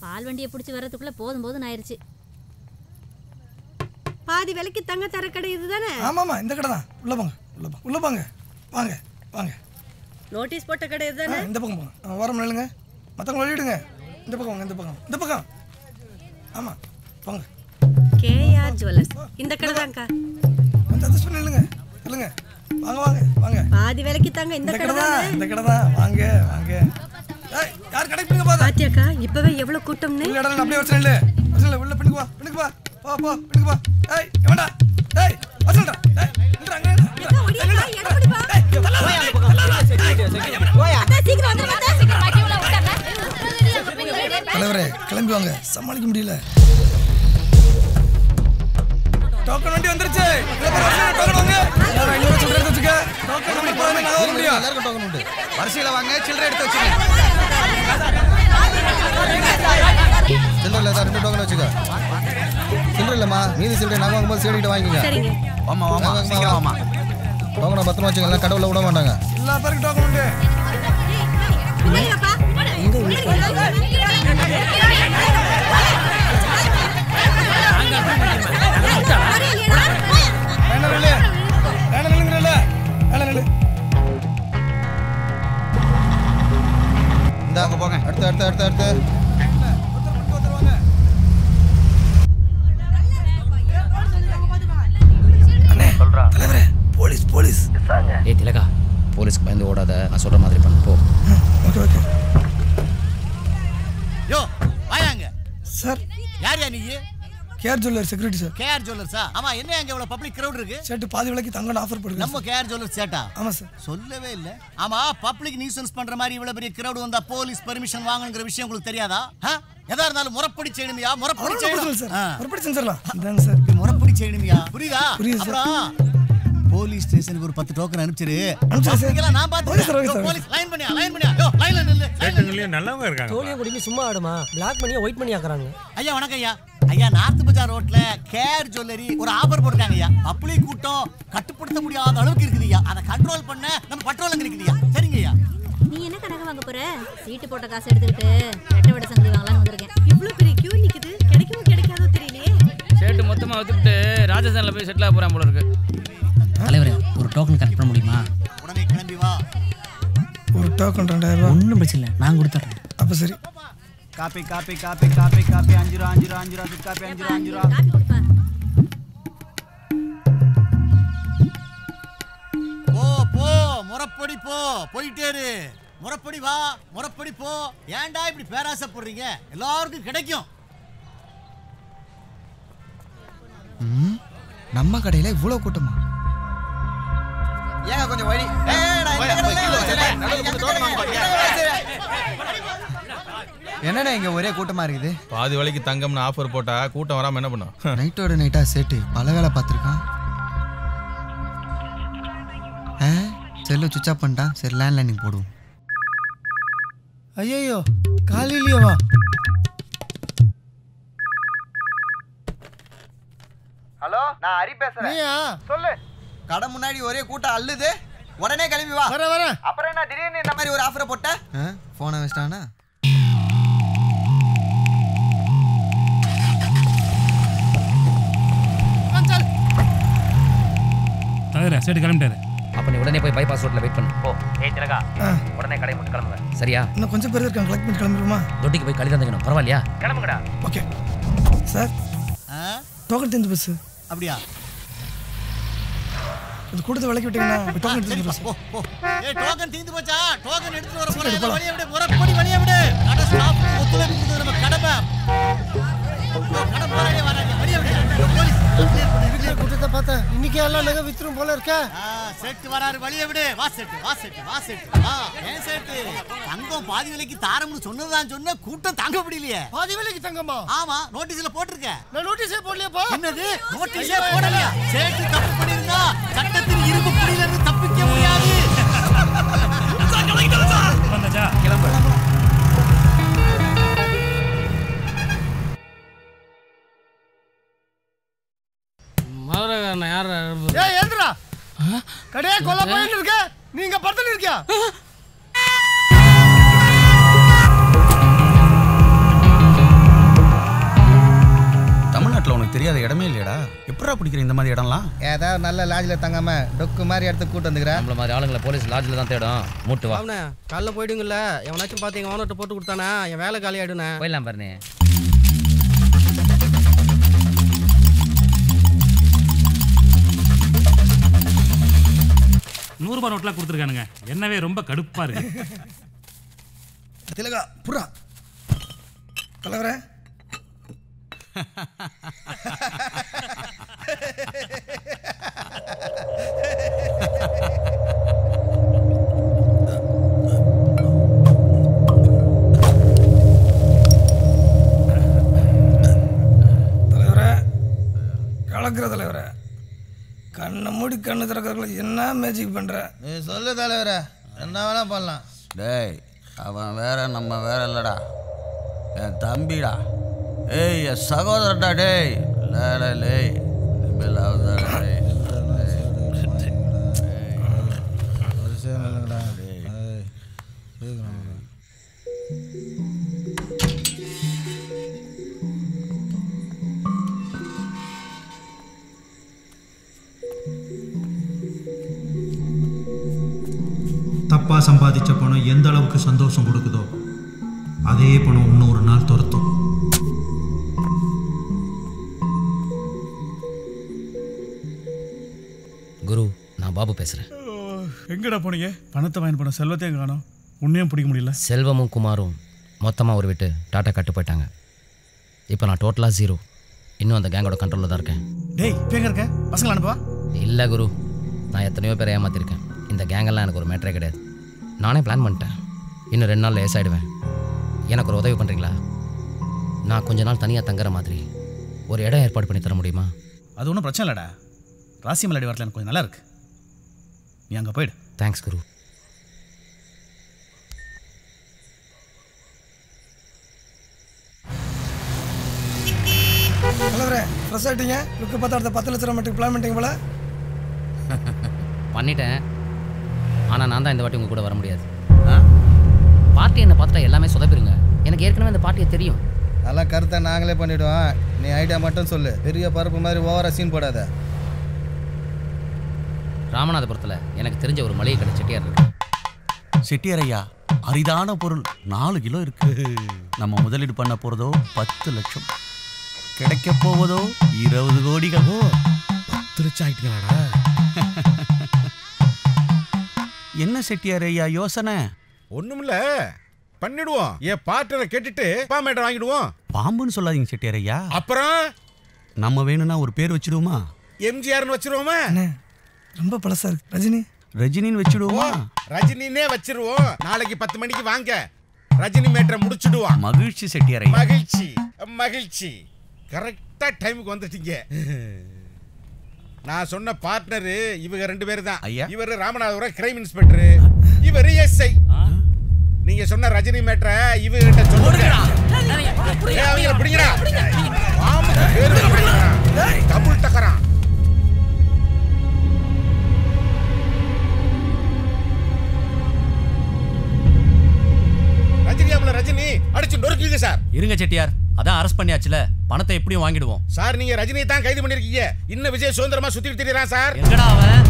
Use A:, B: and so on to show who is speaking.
A: பால் வண்டியை பிடிச்சி வரதுக்குள்ள போதும் ஆயிருச்சு.
B: பாதி விலைக்கு தங்க தர கடை இதுதானே?
C: ஆமாமா, இந்த கடை தான். உள்ள போங்க, உள்ள போங்க. வாங்க வாங்க.
B: நோட்டீஸ் போட்ட கடை இதுதானே?
C: இந்த பக்கம் போங்க. ஓரம் நில்லுங்க. மற்றவங்க வழிவிடுங்க. இந்த பக்கம் வாங்க, இந்த பக்கம். ஆமாம், போங்க.
B: கேஆர் ஜுவல்லர்ஸ் இந்த கடை தான்க்கா.
C: கொஞ்சம் அட்ஜஸ்ட் பண்ணி நில்லுங்க. வாங்க.
B: பாதி விலைக்கு தங்க இந்த கடை தான்.
C: இந்த கடை தான். வாங்க. யார் கடைக்கு பிடிங்க பாத்தா?
B: பாத்தியாக்கா இப்பவே எவ்வளவு கூட்டம்னு.
C: உள்ள இடல அப்படியே வச்சல இல்ல. உள்ள பிடிங்க வா. போ பிடிங்க வா. ஏய் எவன்டா? ஏய் வசல்டா. ஏய் நில்றாங்க.
B: ஓடியா எடப்படி வா.
D: போய் அந்த பக்கம். போய்
A: அத சீக்கிரம் வந்து சீக்கிரம் பாக்கி உள்ள உட்கார்ங்க.
C: தலைவரே கிளம்பி வாங்க. சமாளிக்க முடியல. டோக்கன் வண்டி வந்துருச்சு. டோக்கன் வாங்க. எல்லாரும் ஐநூறு சில்லறை எடுத்து வச்சுக்க. டோக்கன் நம்பர் போறேன் நான் வர முடியும்.
D: எல்லாருக்கும் டோக்கன் உண்டு. வரிசையில வாங்க, சில்லறை எடுத்து வச்சுங்க. சில்லறைல ஏதாவது 2 டோக்கன் வச்சுக்க. சில்லறை இல்லம்மா, மீதி சில்லறை நாங்க வாங்கும்போது சேடிட்டு வாங்கிக்கங்க.
B: சரிங்க.
D: வாமா சீக்கிரம் வாமா. டோக்கனை பத்திரமா வச்சுங்க, எல்லாம் கடவுள விட மாட்டாங்க.
C: எல்லா பேருக்கும் டோக்கன் உண்டு.
B: உடையப்பா.
D: இந்தாங்க போங்க. அடுத்து.
C: அண்ணே சொல்றா. தலைவரே போலீஸ்.
E: ஏய் திலகா, போலீஸ்க்கு பயந்து ஓடாத. நான் சொல்ற மாதிரி பண்ணு போ.
C: ஓகே.
F: யோ வாயாங்க.
C: சார்
F: யார் நீ?
C: KR jeweller security sir.
F: KR ஜுவல்லர்ஸா? ஆமா, என்ன அங்க இவ்வளவு பப்ளிக் கிரவுட் இருக்கு?
C: சேட்டு பாதி விலைக்கு தங்க ஆஃபர் போடுங்க.
F: நம்ம கேஆர் ஜுவல்லர்ஸ் சேட்டா?
C: ஆமா சார்.
F: சொல்லவே இல்ல. ஆமா, பப்ளிக் நியூசன்ஸ் பண்ற மாதிரி இவ்வளவு பெரிய கிரவுட் வந்தா போலீஸ் பெர்மிஷன் வாங்கணும்ங்கற விஷயம் உங்களுக்கு தெரியாதா? எதா இருந்தாலும் முறப்படி செய்யணும்யா. முறப்படி செய்யணும்
C: சார். முறப்படி செஞ்சிரலாம். இந்தாங்க சார்.
F: முறப்படி செய்யணும்யா. புரியுதா?
C: புரியுது சார்.
F: போலீஸ் ஸ்டேஷனுக்கு ஒரு 10 டோக்கன் அனுப்பிச்சிரு.
C: சார்.
F: நான் பாத்துக்கிறேன். போலீஸ் லைன் பண்ணியா. யோ லைன்ல நில்லு.
G: சேட்டுங்களே நல்லவங்க இருக்காங்க.
H: தோலிய குடிங்க சும்மா ஆடுமா. பிளாக் பண்ணியா ஒயிட் பண்ணி ஆக்குறாங்க.
F: ஐயா வணக்கம் ஐயா. ஐயா நார்த் பஜார் ரோட்ல கேஆர் ஜுவல்லரி ஒரு ஆஃபர் போட்டாங்க ஐயா. பப்ளிக் கூட்டம் கட்டுப்படுத்த முடியாத அளவுக்கு இருக்குதுயா. அதை கண்ட்ரோல் பண்ண நம்ம பட்ரோல் அங்க இருக்குதுயா. சரிங்க ஐயா.
A: நீ என்ன கணக்கு வாங்க போற? சீட்டு போட்ட காசு எடுத்துக்கிட்டு ரெட்டை வடை சங்கதி வாங்கலாம்னு வந்திருக்கேன்.
B: இவ்ளோ பெரிய கியூ நிக்குது. கிடைக்காதோ தெரியலையே.
E: சேட்டு மொத்தமா வித்துட்டு ராஜஸ்தான்ல போய் செட்டில் ஆக போறான் போல இருக்கு. தலைவரே ஒரு டோக்கன் கரெக்ட் பண்ண முடியுமா?
F: உடனே கிளம்பி வா.
C: ஒரு டோக்கன் 2000 ரூபாய்.
E: ஒண்ணும் பிரச்சனை இல்லை, நான் கொடுத்துறேன்.
C: அப்ப சரி.
D: காப்பி 5 ரூபா 5 ரூபா.
A: காப்பி கொடுப்பா.
F: போ முறப்படி போ. போயிட்டே இரு. முறப்படி வா, முறப்படி போ. ஏன்டா இப்படி பேராசைப்படுறீங்க? எல்லாருக்கும் கிடைக்கும்.
D: நம்ம கடையில இவ்வளவு கூட்டமா? ஏங்க கொஞ்சம் வழி. என்னண்ணே இங்க ஒரே கூட்டமா இருக்குது?
G: பாதி விலைக்கு தங்கம்னு ஆஃபர் போட்டா கூட்டம் வராம என்ன பண்ணும்?
D: நைட்டோட நைட்டா சேட்டு பல வேலை பார்த்துருக்கான். செல்லு சுவிட்ச் ஆஃப் பண்ணிட்டான். சரி லேண்ட்லைனிங் போடுவோம்.
C: ஐயோ காலையிலேவா?
D: ஹலோ, நான் ஹரி பேசுறேன். சொல்லு. கடை முன்னாடி ஒரே கூட்டம் அள்ளுது. உடனே கிளம்பி வா.
C: வர.
D: அப்புறம் என்ன திடீர்னு இந்த மாதிரி ஒரு ஆஃபரை போட்ட? போனை வச்சிட்டானா?
G: சரி கிளம்பிட்டாரு.
E: அப்ப நீ உடனே போய் பைபாஸ் ரோட்ல வெயிட் பண்ணு. போ. ஏய் திலகா, உடனே கடை மட்டும் கிளம்புங்க. சரியா?
C: இன்னும் கொஞ்சம் பேர் இருக்காங்க. கலெக்ட் பண்ணி கிளம்பிடுமா?
E: தொட்டிக்கு போய் களி தந்துக்கணும். பரவாயில்லையா? கிளம்புங்கடா.
C: Okay sir. டோக்கன் தெரிஞ்சு பஸ்.
F: அப்படியா?
C: அது கொடுத்து விலைக்கு விட்டீங்கன்னா டோக்கன் தெரிஞ்சு பஸ்.
F: ஏய் டோக்கன் தீந்து போச்சா? டோக்கன் எடுத்து வர போறேன். வழிய விடு. முறப்படி வழிய விடு. கடை ஸ்டாப் ஒத்துழைப்பு கொடுத்து நம்ம கடமை. கடை வரைய வராங்க. வழிய விடு. போலீஸ்
H: கூட்டத்தை பார்த்தா இன்னைக்கு எல்லாம் நகை வித்துரும் போல இருக்க.
F: செட்டு வராரு. வழிய விடு. வா செட்டு. ஏன் செட்டு? தங்கம் பாதி விலைக்கு தாரம்னு சொன்னதான் கூட்டம் தாங்க முடியலையே.
H: பாதி விலைக்கு தங்கமா?
F: ஆமா, நோட்டீஸ்ல போட்டிருக்க.
H: நான் நோட்டீஸே போடலையாப்பா.
F: என்னது நோட்டீஸே போடலையா? செட்டு தப்பு பண்ணிருந்தா சட்டத்தின் இரும்பு புடியில இருந்து தப்பிக்க முடியாது.
G: வந்தாச்சா? கிளம்பு.
H: மதுரகாரன் யார்?
C: ஏய் ஏந்திரா. கடையே கொல்ல போயிட்டு இருக்க. நீங்க படுத்துட்டு இருக்கியா?
I: தெரியாத இடமே இல்லையடா. எப்படா பிடிக்கிற இந்த மாதிரி இடம்லாம்?
D: ஏதாவது நல்ல லாட்ஜில் தங்காம டொக்கு மாதிரி இடத்துக்கு கூட்டு வந்துக்கிறேன்.
E: நம்மள மாதிரி ஆளுங்களை போலீஸ் லாட்ஜில் தான் தேடும். மூட்டு வா.
H: அவனே காலைல போயிடுங்கல்ல, எவனாச்சும் பார்த்து எங்கள் ஓனர்கிட்ட போட்டு கொடுத்தானா என் வேலை காலி ஆயிடுனே.
E: போயிடலாம் பாருண்ணே.
G: ₹100 நோட்லாம் கொடுத்துருக்கானுங்க. என்னவே ரொம்ப கடுப்பா இருக்கு.
C: திலகா புறா தலைவரே. தலைவரே கலக்கிற தலைவரே, கண்ணை மூடி கண்ணு திறக்கிறதுல என்ன மேஜிக் பண்ற?
D: நீ சொல்லு தலைவரே, என்ன வேணா பண்ணலாம்.
I: டேய் அவன் வேற நம்ம வேற இல்லடா, என் தம்பிடா. ஏய் என் சகோதரன்டா. டேய் லே
J: தப்பா சம்பாதிச்ச பணம் எந்த அளவுக்கு சந்தோஷம் கொடுக்குதோ அதே பணம் இன்னொரு நாள் துரத்தும்.
E: குரு, நான் பாபு பேசுறேன்.
K: எங்கடா போனீங்க? பணத்தை வாங்கி போன செல்வத்தையும் காணோம், உன்னையும் பிடிக்க முடியல.
E: செல்வமும் குமாரும் மொத்தமாக ஒரு விட்டு டாட்டா கட்டு போயிட்டாங்க. இப்போ நான் டோட்டலாக 0. இன்னும் அந்த கேங்கோட கண்ட்ரோலில் தான் இருக்கேன்.
K: டேய் இப்போ எங்க இருக்க? பசங்களை அனுப்புவா?
E: இல்லை குரு, நான் எத்தனையோ பேரை ஏமாத்திருக்கேன். இந்த கேங்கெல்லாம் எனக்கு ஒரு மேட்டரே கிடையாது. நானே பிளான் பண்ணிட்டேன். இன்னும் 2 நாள் லேஸ் ஆகிடுவேன். எனக்கு ஒரு உதவி பண்ணுறீங்களா? நான் கொஞ்ச நாள் தனியாக தங்குற மாதிரி ஒரு இடம் ஏற்பாடு பண்ணி தர முடியுமா?
K: அது ஒன்றும் பிரச்சனை இல்லைடா. ராசிமலை வரல எனக்கு கொஞ்சம் நல்லா இருக்கு, நீ அங்கே போயிடு.
E: தேங்க்ஸ் குரு.
C: தலைவரே ஃப்ரெஷ் ஆகிட்டீங்க. லுக்கு பார்த்தா அடுத்த 10 லட்சம் மட்டும் பிளான் பண்ணிட்டீங்க போல.
E: பண்ணிட்டேன், ஆனால் நான் தான் இந்த வாட்டி உங்கள் கூட வர முடியாது. பார்ட்டி என்னை பார்த்துட்டா எல்லாமே சொதப்பிடுங்க. எனக்கு ஏற்கனவே இந்த பார்ட்டியை தெரியும்.
D: அதெல்லாம் கருத்தை நாங்களே பண்ணிவிடுவோம். நீ ஐடியா மட்டும் சொல்லு. பெரிய பருப்பு மாதிரி ஓவராக சீன் போடாத.
E: ராமநாதபுரத்தில் எனக்கு தெரிஞ்ச ஒரு மளிகை கடை செட்டியார் இருக்கு.
I: செட்டியார் ஐயா, அரிதான பொருள் 4 கிலோ இருக்கு. நம்ம முதலீடு பண்ண போகிறதோ 10 லட்சம், கிடைக்க போவதோ 20 கோடிகள்.
K: 10 லட்சம் ஆகிட்டீங்களாடா?
I: என்ன செட்டியார் ஐயா யோசனை?
L: ஒண்ணுமில்ல, பண்ணிடுவோம். என் பார்ட்னரை கேட்டுட்டு பாம்பேட்டை வாங்கிடுவோம்.
I: பாம்புன்னு சொல்லாதீங்க செட்டியார் ஐயா.
L: அப்புறம்
I: நம்ம வேணும்னா ஒரு பேர் வச்சிடுவோமா?
L: எம்ஜிஆர்னு வச்சிருவோமா?
C: ரொம்ப பழசா இருக்கு. ரஜினி
I: ரஜினின்னு வச்சிடுவோமா?
L: ரஜினினே வச்சிருவோம். நாளைக்கு 10 மணிக்கு வாங்க, ரஜினி மேட்டரை முடிச்சிடுவோம்.
I: மகிழ்ச்சி செட்டியார் ஐயா.
L: மகிழ்ச்சி மகிழ்ச்சி. கரெக்டா டைமுக்கு வந்துட்டீங்க. நான் சொன்ன பார்ட்னர் இவங்க 2 பேர் தான். இவர் ராமநாதபுரம் கிரைம் இன்ஸ்பெக்டர், இவர் எஸ்ஐ. நீங்க சொன்ன ரஜினி மேட்டரை இவங்க கிட்ட சொல்லுங்க. அவங்க பிடிங்கடா. பாம்புக்கு பேரு பிடிங்கடா. டபுள் டக்கரா. ரஜினி அடிச்சு நொறுக்குது சார்.
M: இருங்க செட்டியார், அதான் அரெஸ்ட் பண்ணியாச்சுல, பணத்தை எப்படியும் வாங்கிடுவோம்.
L: சார் நீங்க ரஜினியை தான் கைது பண்ணிருக்கீங்க. இன்னும் விஜய் சுதந்திரமா சுத்திட்டு திரியறான் சார்.
M: எங்கடா அவன்?